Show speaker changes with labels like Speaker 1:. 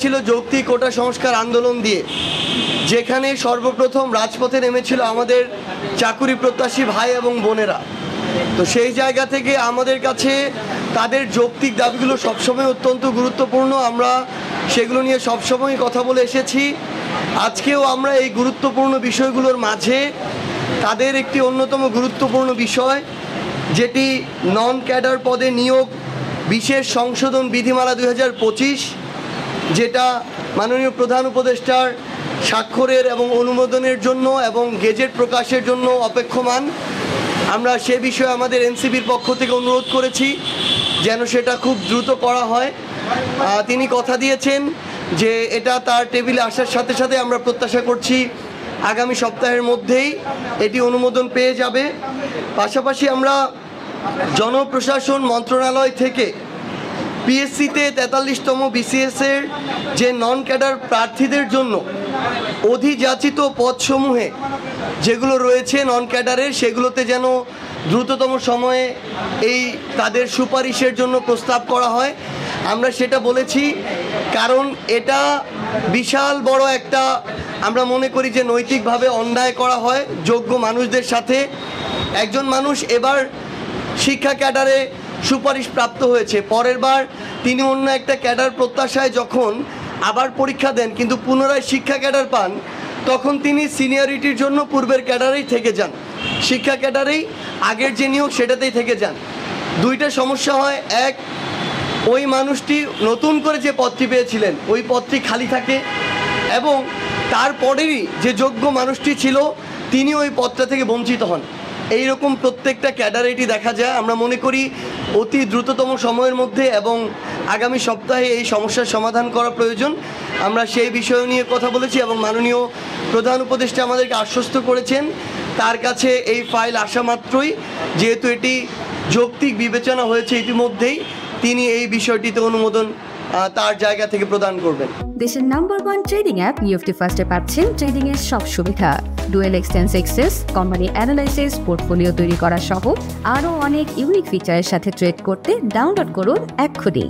Speaker 1: ছিল যৌক্তিক কোটা সংস্কার আন্দোলন দিয়ে, যেখানে সর্বপ্রথম রাজপথে নেমেছিল আমাদের চাকুরি প্রত্যাশী ভাই এবং বোনেরা। তো সেই জায়গা থেকে আমাদের কাছে তাদের যৌক্তিক দাবিগুলো সবসময় অত্যন্ত গুরুত্বপূর্ণ। আমরা সেগুলো নিয়ে সবসময় কথা বলে এসেছি। আজকেও আমরা এই গুরুত্বপূর্ণ বিষয়গুলোর মাঝে তাদের একটি অন্যতম গুরুত্বপূর্ণ বিষয়, যেটি নন ক্যাডার পদে নিয়োগ বিশেষ সংশোধন বিধিমালা 2025, যেটা মাননীয় প্রধান উপদেষ্টার স্বাক্ষরের এবং অনুমোদনের জন্য এবং গেজেট প্রকাশের জন্য অপেক্ষমান। আমরা সে বিষয়ে আমাদের এনসিপির পক্ষ থেকে অনুরোধ করেছি যেন সেটা খুব দ্রুত করা হয়। তিনি কথা দিয়েছেন যে এটা তার টেবিলে আসার সাথে সাথে আমরা প্রত্যাশা করছি আগামী সপ্তাহের মধ্যেই এটি অনুমোদন পেয়ে যাবে। পাশাপাশি আমরা জনপ্রশাসন মন্ত্রণালয় থেকে পিএসসিতে 43তম বিসিএসের যে নন ক্যাডার প্রার্থীদের জন্য অধিযাচিত পদসমূহে যেগুলো রয়েছে নন ক্যাডারের, সেগুলোতে যেন দ্রুততম সময়ে এই তাদের সুপারিশের জন্য প্রস্তাব করা হয়। আমরা সেটা বলেছি কারণ এটা বিশাল বড় একটা, আমরা মনে করি যে নৈতিকভাবে অন্যায় করা হয় যোগ্য মানুষদের সাথে। একজন মানুষ এবার শিক্ষা ক্যাডারে সুপারিশ প্রাপ্ত হয়েছে, পরের বার তিনি অন্য একটা ক্যাডার প্রত্যাশায় যখন আবার পরীক্ষা দেন কিন্তু পুনরায় শিক্ষা ক্যাডার পান, তখন তিনি সিনিয়রিটির জন্য পূর্বের ক্যাডারেই থেকে যান, শিক্ষা ক্যাডারেই আগের যে নিয়োগ সেটাতেই থেকে যান। দুইটা সমস্যা হয়, এক, ওই মানুষটি নতুন করে যে পদটি পেয়েছিলেন ওই পদটি খালি থাকে, এবং তারপরেরই যে যোগ্য মানুষটি ছিল তিনি ওই পদটা থেকে বঞ্চিত হন। এই রকম প্রত্যেকটা ক্যাডারেটি দেখা যায়। আমরা মনে করি অতি দ্রুততম সময়ের মধ্যে এবং আগামী সপ্তাহে এই সমস্যার সমাধান করা প্রয়োজন। আমরা সেই বিষয় নিয়ে কথা বলেছি এবং মাননীয় প্রধান উপদেষ্টা আমাদেরকে আশ্বস্ত করেছেন তার কাছে এই ফাইল আসা মাত্রই, যেহেতু এটি যৌক্তিক বিবেচনা হয়েছে ইতিমধ্যেই, তিনি এই বিষয়টিতে অনুমোদন তার জায়গা থেকে প্রদান করবেন।
Speaker 2: দেশের নাম্বার 1 ট্রেডিং অ্যাপ নিফটি ফার্স্টে পাচ্ছেন ট্রেডিং এর সব সুবিধা, dual exchange access, company analysis, portfolio তৈরি করা সহ আরও অনেক ইউনিক ফিচারের সাথে ট্রেড করতে ডাউনলোড করুন এক্ষুনি।